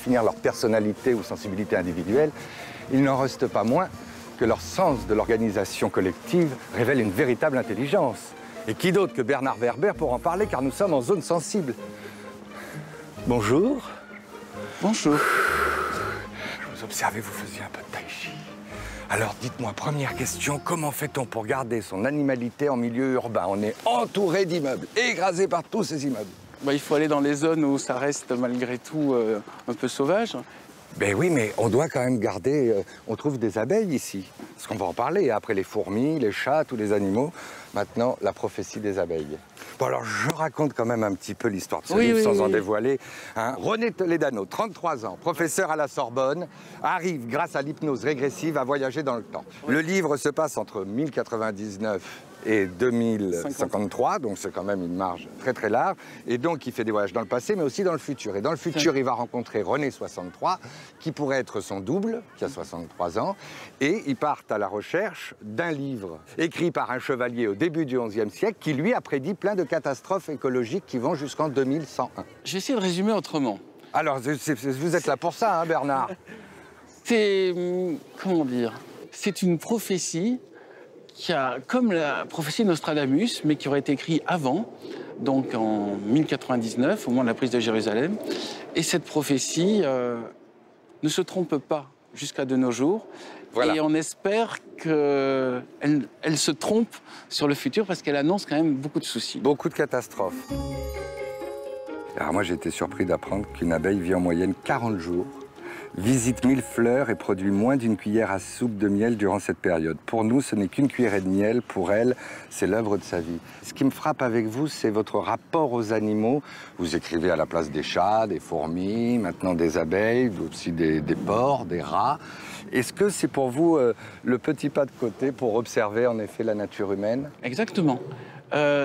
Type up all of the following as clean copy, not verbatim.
définir leur personnalité ou sensibilité individuelle, il n'en reste pas moins que leur sens de l'organisation collective révèle une véritable intelligence. Et qui d'autre que Bernard Werber pour en parler, car nous sommes en zone sensible. Bonjour. Bonjour. Je vous observais, vous faisiez un peu de tai chi. Alors dites-moi, première question, comment fait-on pour garder son animalité en milieu urbain? On est entouré d'immeubles, écrasé par tous ces immeubles. Il faut aller dans les zones où ça reste malgré tout un peu sauvage. Ben oui, mais on doit quand même garder... on trouve des abeilles ici, parce qu'on va en parler. Après les fourmis, les chats, tous les animaux. Maintenant, la prophétie des abeilles. Bon, alors je raconte quand même un petit peu l'histoire de ce livre sans en dévoiler. Hein. René Toledano, 33 ans, professeur à la Sorbonne, arrive grâce à l'hypnose régressive à voyager dans le temps. Le livre se passe entre 1099 et 2053, donc c'est quand même une marge très très large. Et donc il fait des voyages dans le passé, mais aussi dans le futur. Et dans le futur, il va rencontrer René 63, qui pourrait être son double, qui a 63 ans. Et ils partent à la recherche d'un livre écrit par un chevalier au début du XIe siècle, qui lui a prédit plein de catastrophes écologiques qui vont jusqu'en 2101. Je vais essayer de résumer autrement. Alors, vous êtes là pour ça, hein, Bernard? C'est... comment dire? C'est une prophétie qui a, comme la prophétie de Nostradamus, mais qui aurait été écrite avant, donc en 1099, au moment de la prise de Jérusalem. Et cette prophétie ne se trompe pas jusqu'à de nos jours. Voilà. Et on espère qu'elle se trompe sur le futur parce qu'elle annonce quand même beaucoup de soucis. Beaucoup de catastrophes. Alors moi, j'ai été surpris d'apprendre qu'une abeille vit en moyenne 40 jours, visite 1000 fleurs et produit moins d'une cuillère à soupe de miel durant cette période. Pour nous, ce n'est qu'une cuillerée de miel. Pour elle, c'est l'œuvre de sa vie. Ce qui me frappe avec vous, c'est votre rapport aux animaux. Vous écrivez à la place des chats, des fourmis, maintenant des abeilles, aussi des porcs, des rats. Est-ce que c'est pour vous le petit pas de côté pour observer en effet la nature humaine? Exactement.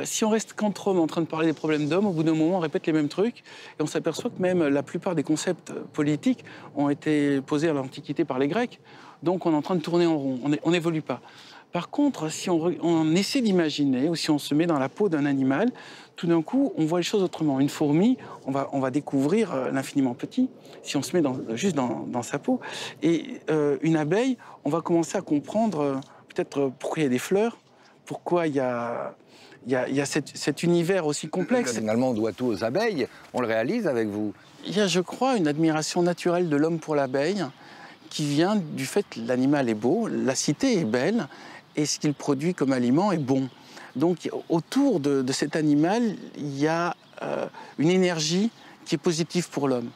Si on reste qu'entre hommes en train de parler des problèmes d'hommes, au bout d'un moment, on répète les mêmes trucs. Et on s'aperçoit que même la plupart des concepts politiques ont été posés à l'Antiquité par les Grecs. Donc on est en train de tourner en rond, on n'évolue pas. Par contre, si on essaie d'imaginer, ou si on se met dans la peau d'un animal, tout d'un coup, on voit les choses autrement. Une fourmi, on va découvrir l'infiniment petit, si on se met juste dans sa peau. Et une abeille, on va commencer à comprendre peut-être pourquoi il y a des fleurs, pourquoi il y a cet univers aussi complexe. Finalement, on doit tout aux abeilles. On le réalise avec vous. Il y a, je crois, une admiration naturelle de l'homme pour l'abeille qui vient du fait que l'animal est beau, la cité est belle, et ce qu'il produit comme aliment est bon. Donc, autour de cet animal, il y a une énergie qui est positive pour l'homme.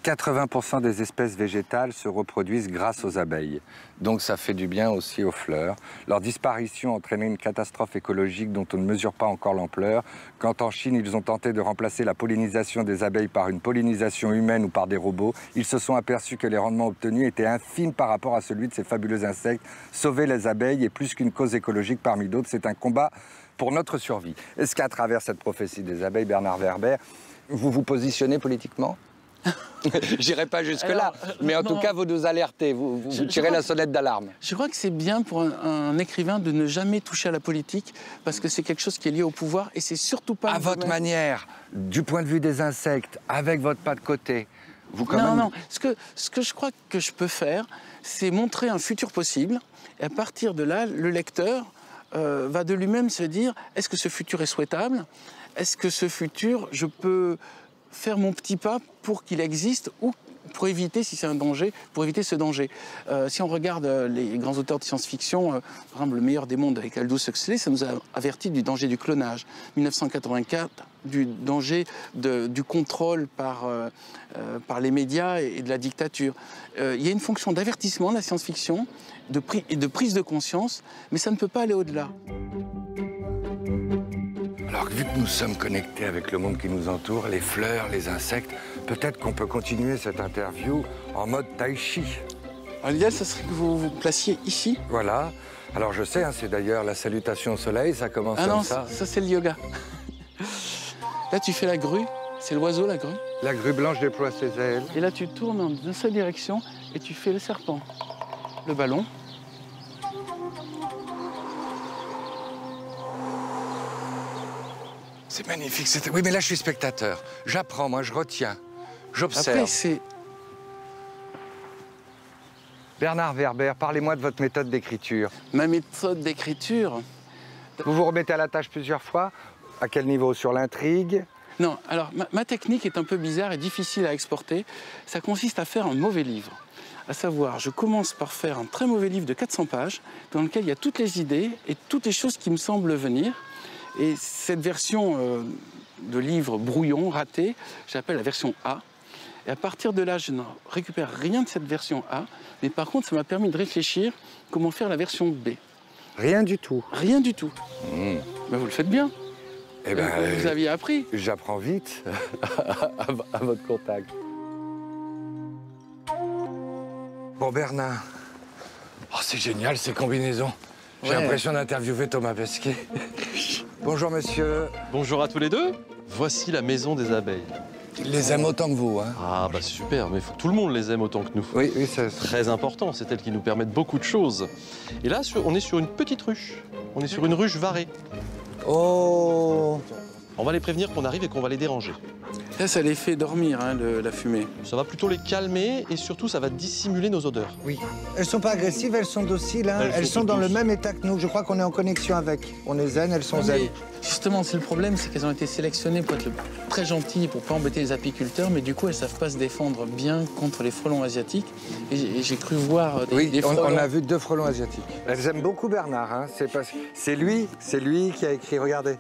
80% des espèces végétales se reproduisent grâce aux abeilles. Donc ça fait du bien aussi aux fleurs. Leur disparition a entraîné une catastrophe écologique dont on ne mesure pas encore l'ampleur. Quand en Chine, ils ont tenté de remplacer la pollinisation des abeilles par une pollinisation humaine ou par des robots, ils se sont aperçus que les rendements obtenus étaient infimes par rapport à celui de ces fabuleux insectes. Sauver les abeilles est plus qu'une cause écologique parmi d'autres, c'est un combat pour notre survie. Est-ce qu'à travers cette prophétie des abeilles, Bernard Werber, vous vous positionnez politiquement? J'irai pas jusque-là, mais en tout cas, vous nous alertez, vous tirez la sonnette d'alarme. Je crois que c'est bien pour un écrivain de ne jamais toucher à la politique, parce que c'est quelque chose qui est lié au pouvoir, et c'est surtout pas... À votre manière, du point de vue des insectes, avec votre pas de côté, vous quand même... Non, ce que je crois que je peux faire, c'est montrer un futur possible, et à partir de là, le lecteur va de lui-même se dire, est-ce que ce futur est souhaitable? Est-ce que ce futur, je peux faire mon petit pas pour qu'il existe ou pour éviter, si c'est un danger, pour éviter ce danger. Si on regarde les grands auteurs de science-fiction, par exemple Le meilleur des mondes avec Aldous Huxley, ça nous a averti du danger du clonage. 1984, du danger du contrôle par les médias et de la dictature. Il y a une fonction d'avertissement de la science-fiction et de prise de conscience, mais ça ne peut pas aller au-delà. Alors, vu que nous sommes connectés avec le monde qui nous entoure, les fleurs, les insectes, peut-être qu'on peut continuer cette interview en mode tai chi. L'idéal, ce serait que vous vous placiez ici. Voilà. Alors, je sais, hein, c'est d'ailleurs la salutation au soleil, ça commence comme ça. Ça, c'est le yoga. Là, tu fais la grue. C'est l'oiseau, la grue. La grue blanche déploie ses ailes. Et là, tu tournes dans une seule direction et tu fais le serpent. Le ballon. C'est magnifique. Oui, mais là, je suis spectateur. J'apprends, moi, je retiens. J'observe. Après, Bernard Werber, parlez-moi de votre méthode d'écriture. Ma méthode d'écriture... Vous vous remettez à la tâche plusieurs fois? À quel niveau? Sur l'intrigue? Non, alors ma technique est un peu bizarre et difficile à exporter. Ça consiste à faire un mauvais livre. À savoir, je commence par faire un très mauvais livre de 400 pages dans lequel il y a toutes les idées et toutes les choses qui me semblent venir. Et cette version de livre brouillon, raté, j'appelle la version A. Et à partir de là, je ne récupère rien de cette version A. Mais par contre, ça m'a permis de réfléchir comment faire la version B. Rien du tout. Rien du tout. Mais vous le faites bien. Eh ben, vous aviez appris. J'apprends vite à votre contact. Bon, Bernard. Oh, c'est génial, ces combinaisons. J'ai l'impression d'interviewer Thomas Pesquet. Bonjour, monsieur. Bonjour à tous les deux. Voici la maison des abeilles. Ils les aiment autant que vous, hein? Ah, bah c'est super, mais il faut que tout le monde les aime autant que nous. Oui, oui, c'est Très important, c'est elles qui nous permettent beaucoup de choses. Et là, on est sur une petite ruche. On est sur une ruche varée. Oh! On va les prévenir qu'on arrive et qu'on va les déranger. Là, ça les fait dormir, hein, la fumée. Ça va plutôt les calmer et surtout, ça va dissimuler nos odeurs. Oui. Elles sont pas agressives, elles sont dociles. Hein. Elles sont dans le même état que nous. Je crois qu'on est en connexion avec. On est zen, elles sont zen. Justement, c'est le problème, c'est qu'elles ont été sélectionnées pour être très gentilles, pour pas embêter les apiculteurs, mais du coup, elles savent pas se défendre bien contre les frelons asiatiques. Et j'ai cru voir des frelons. On a vu 2 frelons asiatiques. Elles aiment beaucoup Bernard, hein. C'est lui qui a écrit, regardez,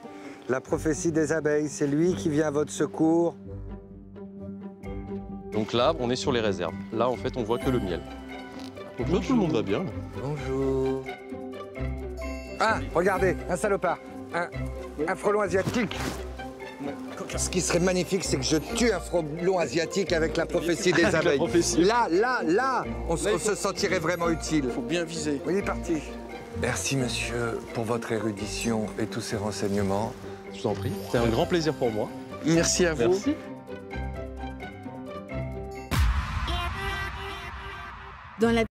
La prophétie des abeilles. C'est lui qui vient à votre secours. Donc là, on est sur les réserves. Là, en fait, on voit que le miel. Donc là, tout le monde va bien. Bonjour. Ah, regardez, un salopard. Un frelon asiatique. Ce qui serait magnifique, c'est que je tue un frelon asiatique avec la prophétie des abeilles. Là, on se sentirait vraiment utile. Il faut bien viser. Oui, il est parti. Merci, monsieur, pour votre érudition et tous ces renseignements. Je vous en prie. C'est un grand plaisir pour moi. Merci à vous. Merci. Dans la